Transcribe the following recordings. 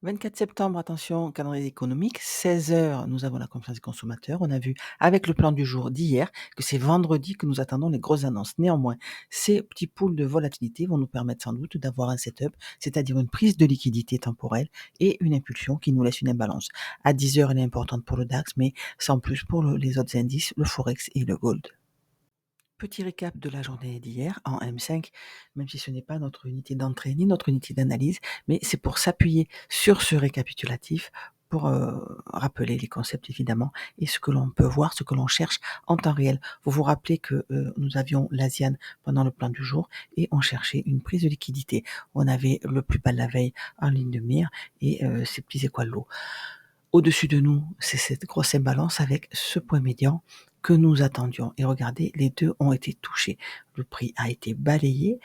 24 septembre, attention, calendrier économique, 16 heures, nous avons la confiance des consommateurs. On a vu avec le plan du jour d'hier que c'est vendredi que nous attendons les grosses annonces. Néanmoins, ces petits pools de volatilité vont nous permettre sans doute d'avoir un setup, c'est-à-dire une prise de liquidité temporelle et une impulsion qui nous laisse une imbalance. À 10 heures, elle est importante pour le DAX, mais sans plus pour les autres indices, le Forex et le Gold. Petit récap de la journée d'hier en M5, même si ce n'est pas notre unité d'entrée ni notre unité d'analyse, mais c'est pour s'appuyer sur ce récapitulatif pour rappeler les concepts évidemment et ce que l'on peut voir, ce que l'on cherche en temps réel. Vous vous rappelez que nous avions l'Asian pendant le plan du jour et on cherchait une prise de liquidité. On avait le plus bas de la veille en ligne de mire et ces petits équalos. Au-dessus de nous, c'est cette grosse imbalance avec ce point médian que nous attendions. Et regardez, les deux ont été touchés. Le prix a été balayé,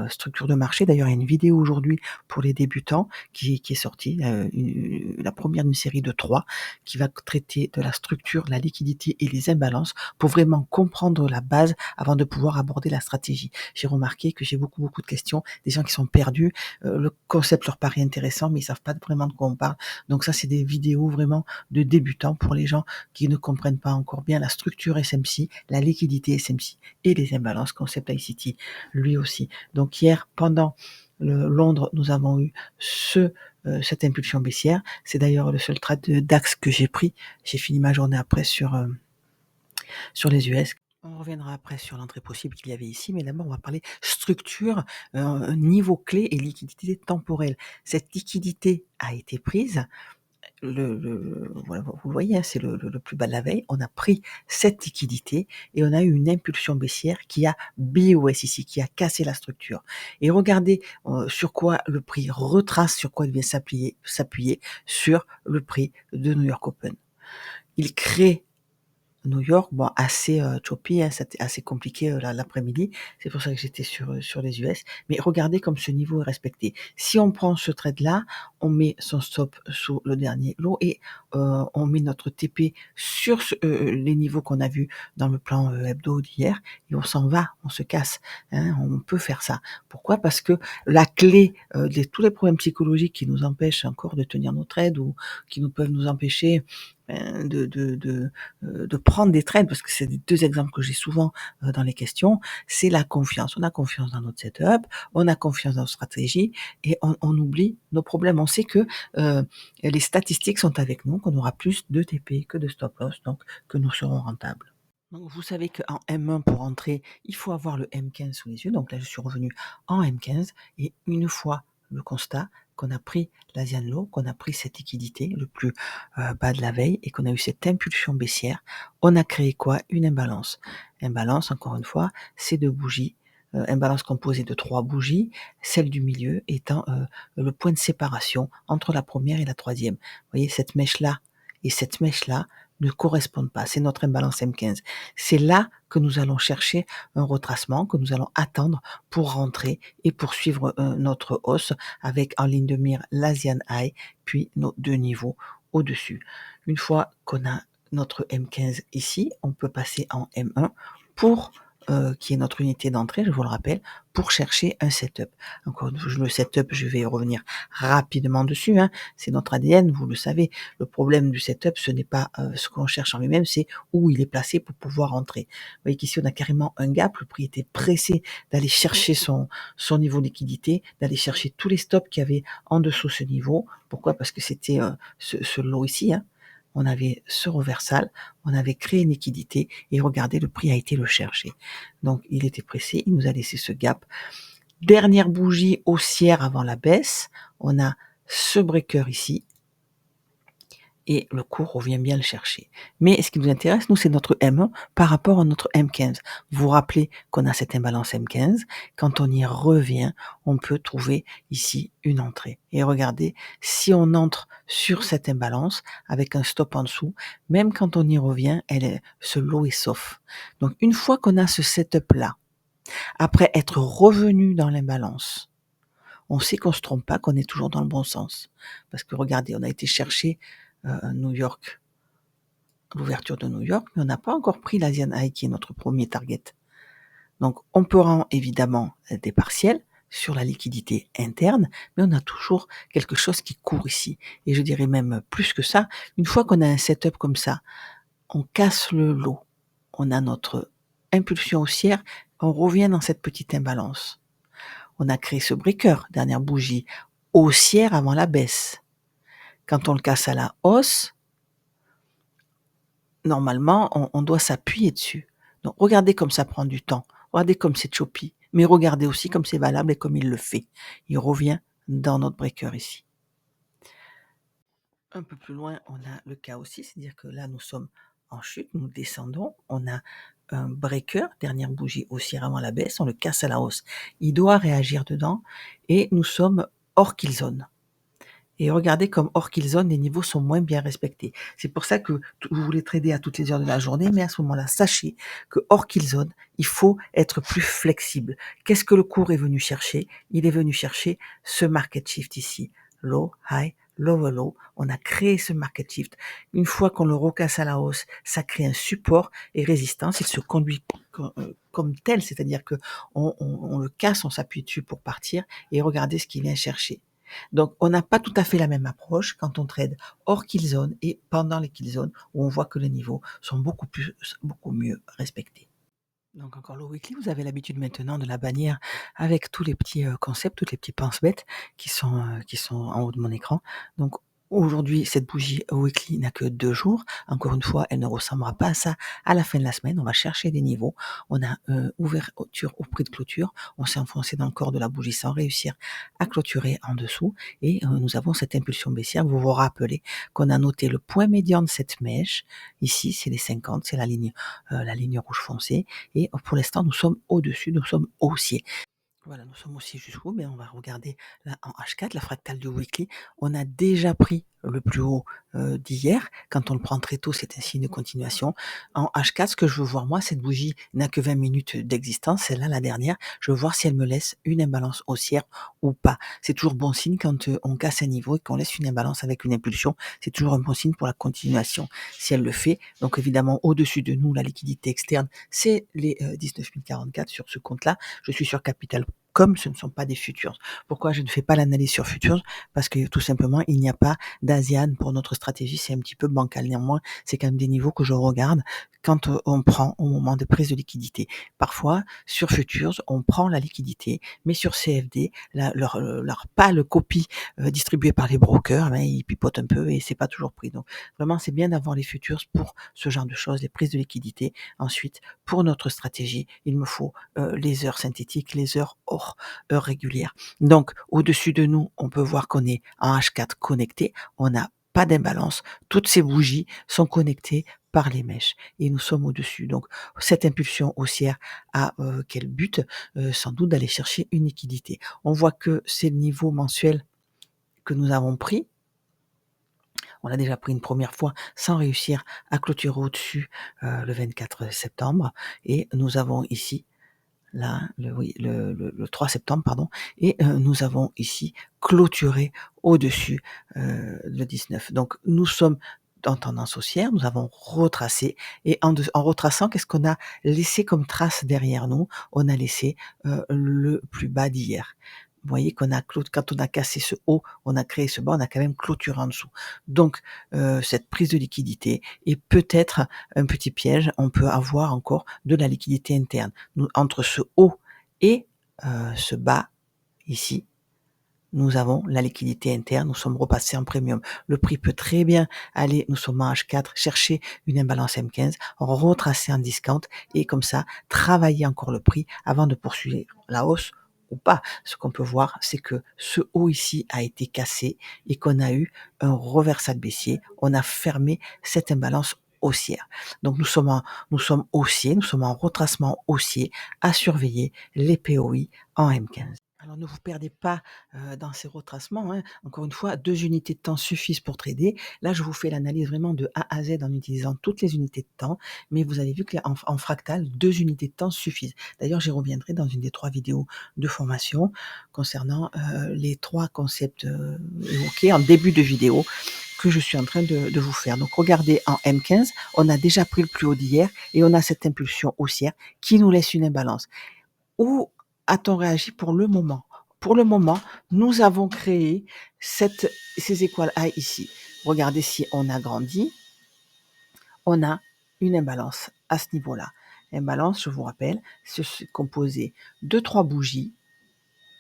structure de marché. D'ailleurs, il y a une vidéo aujourd'hui pour les débutants qui est sortie, la première d'une série de 3, qui va traiter de la structure, la liquidité et les imbalances pour vraiment comprendre la base avant de pouvoir aborder la stratégie. J'ai remarqué que j'ai beaucoup de questions, des gens qui sont perdus. Le concept leur paraît intéressant, mais ils savent pas vraiment de quoi on parle. Donc ça, c'est des vidéos vraiment de débutants pour les gens qui ne comprennent pas encore bien la structure SMC, la liquidité SMC et les imbalances concept ICT, lui aussi. Donc hier, pendant Londres, nous avons eu cette impulsion baissière. C'est d'ailleurs le seul trade de DAX que j'ai pris. J'ai fini ma journée après sur les US. On reviendra après sur l'entrée possible qu'il y avait ici, mais d'abord on va parler structure, niveau clé et liquidité temporelle. Cette liquidité a été prise. Voilà, vous le voyez, hein, c'est le plus bas de la veille. On a pris cette liquidité et on a eu une impulsion baissière qui a BOS ici, qui a cassé la structure. Et regardez sur quoi le prix retrace, sur quoi il vient s'appuyer sur le prix de New York Open. Il crée New York, bon, assez choppy, hein, c'était assez compliqué l'après-midi. C'est pour ça que j'étais sur les US. Mais regardez comme ce niveau est respecté. Si on prend ce trade-là, on met son stop sous le dernier lot et on met notre TP sur les niveaux qu'on a vus dans le plan hebdo d'hier et on s'en va, on se casse. Hein, on peut faire ça. Pourquoi ? Parce que la clé de tous les problèmes psychologiques qui nous empêchent encore de tenir nos trades ou qui peuvent nous empêcher de prendre des trades, parce que c'est les deux exemples que j'ai souvent dans les questions, c'est la confiance. On a confiance dans notre setup, on a confiance dans notre stratégie et on oublie nos problèmes. On sait que les statistiques sont avec nous, qu'on aura plus de TP que de stop loss, donc que nous serons rentables. Donc vous savez qu'en M1 pour entrer, il faut avoir le M15 sous les yeux. Donc là, je suis revenu en M15 et une fois le constat qu'on a pris l'Asian Low, qu'on a pris cette liquidité le plus bas de la veille et qu'on a eu cette impulsion baissière, on a créé quoi ? Une imbalance. Imbalance, encore une fois, c'est deux bougies. Imbalance composée de 3 bougies, celle du milieu étant le point de séparation entre la première et la troisième. Vous voyez, cette mèche-là et cette mèche-là ne correspondent pas. C'est notre imbalance M15. C'est là que nous allons chercher un retracement, que nous allons attendre pour rentrer et poursuivre notre hausse avec en ligne de mire l'Asian High, puis nos deux niveaux au-dessus. Une fois qu'on a notre M15 ici, on peut passer en M1 pour qui est notre unité d'entrée, je vous le rappelle, pour chercher un setup. Encore le setup, je vais revenir rapidement dessus, hein, c'est notre ADN, vous le savez. Le problème du setup, ce n'est pas ce qu'on cherche en lui-même, c'est où il est placé pour pouvoir entrer. Vous voyez qu'ici, on a carrément un gap, le prix était pressé d'aller chercher son niveau de liquidité, d'aller chercher tous les stops qu'il y avait en dessous ce niveau. Pourquoi ? Parce que c'était ce lot ici, hein. On avait ce reversal, on avait créé une liquidité et regardez, le prix a été le chercher. Donc, il était pressé, il nous a laissé ce gap. Dernière bougie haussière avant la baisse, on a ce breaker ici et le cours revient bien le chercher. Mais ce qui nous intéresse, nous, c'est notre M1 par rapport à notre M15. Vous vous rappelez qu'on a cette imbalance M15. Quand on y revient, on peut trouver ici une entrée. Et regardez, si on entre sur cette imbalance avec un stop en dessous, même quand on y revient, ce lot est sauf. Donc, une fois qu'on a ce setup-là, après être revenu dans l'imbalance, on sait qu'on se trompe pas, qu'on est toujours dans le bon sens. Parce que regardez, on a été chercher New York, l'ouverture de New York, mais on n'a pas encore pris l'Asian High qui est notre premier target. Donc on peut rendre évidemment des partiels sur la liquidité interne, mais on a toujours quelque chose qui court ici. Et je dirais même plus que ça, une fois qu'on a un setup comme ça, on casse le lot. On a notre impulsion haussière, on revient dans cette petite imbalance. On a créé ce breaker, dernière bougie, haussière avant la baisse. Quand on le casse à la hausse, normalement, on doit s'appuyer dessus. Donc, regardez comme ça prend du temps. Regardez comme c'est choppy. Mais regardez aussi comme c'est valable et comme il le fait. Il revient dans notre breaker ici. Un peu plus loin, on a le cas aussi, c'est-à-dire que là, nous sommes en chute, nous descendons, on a un breaker, dernière bougie haussière avant la baisse, on le casse à la hausse. Il doit réagir dedans et nous sommes hors kill zone. Et regardez comme hors kill zone, les niveaux sont moins bien respectés. C'est pour ça que vous voulez trader à toutes les heures de la journée, mais à ce moment-là, sachez que hors kill zone, il faut être plus flexible. Qu'est-ce que le cours est venu chercher? Il est venu chercher ce market shift ici. Low, high, lower low. On a créé ce market shift. Une fois qu'on le recasse à la hausse, ça crée un support et résistance. Il se conduit comme tel, c'est-à-dire que on le casse, on s'appuie dessus pour partir et regardez ce qu'il vient chercher. Donc, on n'a pas tout à fait la même approche quand on trade hors kill zone et pendant les kill zones où on voit que les niveaux sont beaucoup mieux respectés. Donc encore le weekly, vous avez l'habitude maintenant de la bannière avec tous les petits concepts, toutes les petits pense-bêtes qui sont en haut de mon écran. Donc aujourd'hui, cette bougie weekly n'a que 2 jours. Encore une fois, elle ne ressemblera pas à ça à la fin de la semaine. On va chercher des niveaux. On a ouverture au prix de clôture. On s'est enfoncé dans le corps de la bougie sans réussir à clôturer en dessous. Et nous avons cette impulsion baissière. Vous vous rappelez qu'on a noté le point médian de cette mèche. Ici, c'est les 50, c'est la ligne rouge foncée. Et pour l'instant, nous sommes au-dessus, nous sommes haussiers. Voilà, nous sommes aussi jusqu'au bout, mais on va regarder là en H4, la fractale du weekly. On a déjà pris le plus haut d'hier. Quand on le prend très tôt, c'est un signe de continuation. En H4, ce que je veux voir, moi, cette bougie n'a que 20 minutes d'existence. Celle-là, la dernière, je veux voir si elle me laisse une imbalance haussière ou pas. C'est toujours bon signe quand on casse un niveau et qu'on laisse une imbalance avec une impulsion. C'est toujours un bon signe pour la continuation. Si elle le fait, donc évidemment, au-dessus de nous, la liquidité externe, c'est les 19 044 sur ce compte-là. Je suis sur Capital comme ce ne sont pas des futurs. Pourquoi je ne fais pas l'analyse sur futurs? Parce que tout simplement, il n'y a pas d'Asian pour notre stratégie, c'est un petit peu bancal. Néanmoins, c'est quand même des niveaux que je regarde quand on prend au moment de prise de liquidité. Parfois, sur futures, on prend la liquidité, mais sur CFD, leur pâle copie distribuée par les brokers, ben, ils pipotent un peu et c'est pas toujours pris. Donc, vraiment, c'est bien d'avoir les futures pour ce genre de choses, les prises de liquidité. Ensuite, pour notre stratégie, il me faut les heures synthétiques, les heures hors heures régulières. Donc, au-dessus de nous, on peut voir qu'on est en H4 connecté. On n'a pas d'imbalance. Toutes ces bougies sont connectées par les mèches et nous sommes au-dessus. Donc, cette impulsion haussière a quel but? Sans doute d'aller chercher une liquidité. On voit que c'est le niveau mensuel que nous avons pris. On l'a déjà pris une première fois sans réussir à clôturer au-dessus le 24 septembre. Et nous avons ici là, le 3 septembre, pardon, et nous avons ici clôturé au-dessus le 19. Donc nous sommes en tendance haussière, nous avons retracé, et en retraçant, qu'est-ce qu'on a laissé comme trace derrière nous? On a laissé le plus bas d'hier. Vous voyez qu'on a quand on a cassé ce haut, on a créé ce bas, on a quand même clôturé en dessous. Donc cette prise de liquidité est peut-être un petit piège. On peut avoir encore de la liquidité interne. Nous, entre ce haut et ce bas ici, nous avons la liquidité interne, nous sommes repassés en premium. Le prix peut très bien aller, nous sommes en H4, chercher une imbalance M15, retracer en discount et comme ça, travailler encore le prix avant de poursuivre la hausse ou pas. Ce qu'on peut voir, c'est que ce haut ici a été cassé et qu'on a eu un reversal baissier. On a fermé cette imbalance haussière. Donc nous sommes haussiers, nous sommes en retracement haussier à surveiller les POI en M15. Alors ne vous perdez pas dans ces retracements, hein. Encore une fois, 2 unités de temps suffisent pour trader. Là, je vous fais l'analyse vraiment de A à Z en utilisant toutes les unités de temps, mais vous avez vu qu'en fractal, 2 unités de temps suffisent. D'ailleurs, j'y reviendrai dans une des 3 vidéos de formation concernant les 3 concepts évoqués en début de vidéo que je suis en train de vous faire. Donc regardez, en M15, on a déjà pris le plus haut d'hier et on a cette impulsion haussière qui nous laisse une imbalance. Où a-t-on réagi pour le moment? pour le moment, nous avons créé ces équal high ici. Regardez si on agrandit, on a une imbalance à ce niveau-là. Imbalance, je vous rappelle, c'est composé de 3 bougies,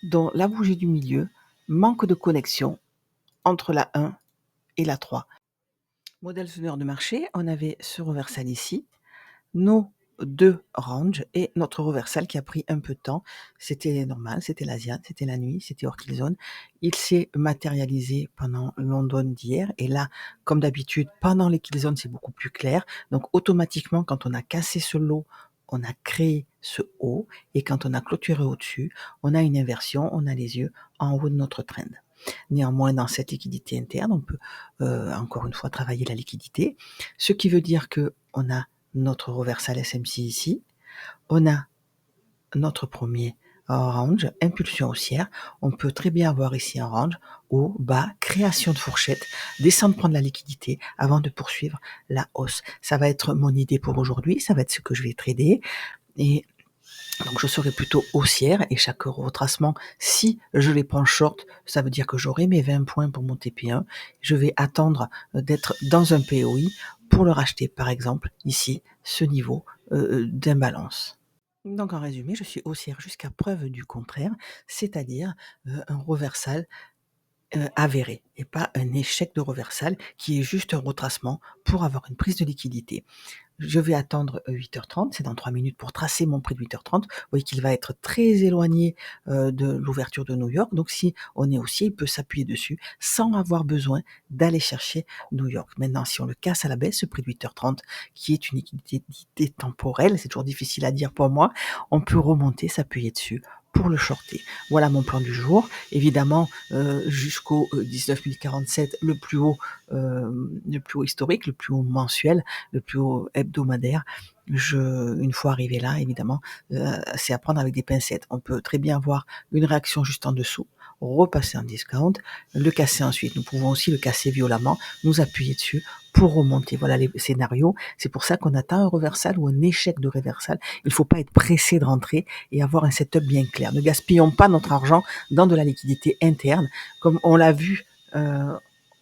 dont la bougie du milieu manque de connexion entre la 1 et la 3. Modèle teneur de marché, on avait ce reversal ici, nos 2 ranges et notre reversal qui a pris un peu de temps. C'était normal, c'était l'Asian, c'était la nuit, c'était hors kill zone. Il s'est matérialisé pendant London d'hier et là, comme d'habitude, pendant les kill zones, c'est beaucoup plus clair. Donc automatiquement, quand on a cassé ce lot, on a créé ce haut et quand on a clôturé au-dessus, on a une inversion, on a les yeux en haut de notre trend. Néanmoins, dans cette liquidité interne, on peut encore une fois travailler la liquidité, ce qui veut dire que on a notre reversal SMC ici, on a notre premier range, impulsion haussière, on peut très bien avoir ici un range, haut, bas, création de fourchette, descendre prendre la liquidité avant de poursuivre la hausse. Ça va être mon idée pour aujourd'hui, ça va être ce que je vais trader et donc je serai plutôt haussière et chaque retracement, si je les prends short, ça veut dire que j'aurai mes 20 points pour mon TP1. Je vais attendre d'être dans un POI pour le racheter, par exemple, ici, ce niveau d'imbalance. Donc en résumé, je suis haussière jusqu'à preuve du contraire, c'est-à-dire un reversal avéré et pas un échec de reversal qui est juste un retracement pour avoir une prise de liquidité. Je vais attendre 8h30, c'est dans 3 minutes pour tracer mon prix de 8h30. Vous voyez qu'il va être très éloigné de l'ouverture de New York. Donc si on est haussier, il peut s'appuyer dessus sans avoir besoin d'aller chercher New York. Maintenant, si on le casse à la baisse, ce prix de 8h30, qui est une liquidité temporelle, c'est toujours difficile à dire pour moi, on peut remonter, s'appuyer dessus pour le shorter. Voilà mon plan du jour. Évidemment, jusqu'au 19 047, le plus haut historique, le plus haut mensuel, le plus haut hebdomadaire. Une fois arrivé là, évidemment, c'est à prendre avec des pincettes. On peut très bien avoir une réaction juste en dessous, repasser en discount, le casser ensuite. Nous pouvons aussi le casser violemment, nous appuyer dessus pour remonter. Voilà les scénarios. C'est pour ça qu'on attend un reversal ou un échec de reversal. Il ne faut pas être pressé de rentrer et avoir un setup bien clair. Ne gaspillons pas notre argent dans de la liquidité interne, comme on l'a vu.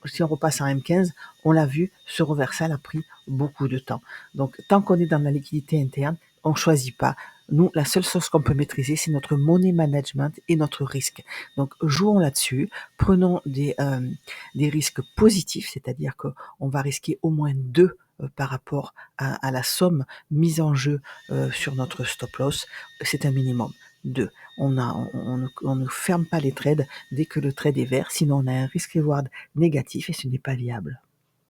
Si on repasse en M15, on l'a vu, ce reversal a pris beaucoup de temps. Donc, tant qu'on est dans la liquidité interne, on ne choisit pas. Nous, la seule chose qu'on peut maîtriser, c'est notre money management et notre risque. Donc, jouons là-dessus, prenons des risques positifs, c'est-à-dire qu'on va risquer au moins 2 par rapport à la somme mise en jeu sur notre stop loss. C'est un minimum. 2. On ne ferme pas les trades dès que le trade est vert, sinon on a un risk reward négatif et ce n'est pas viable.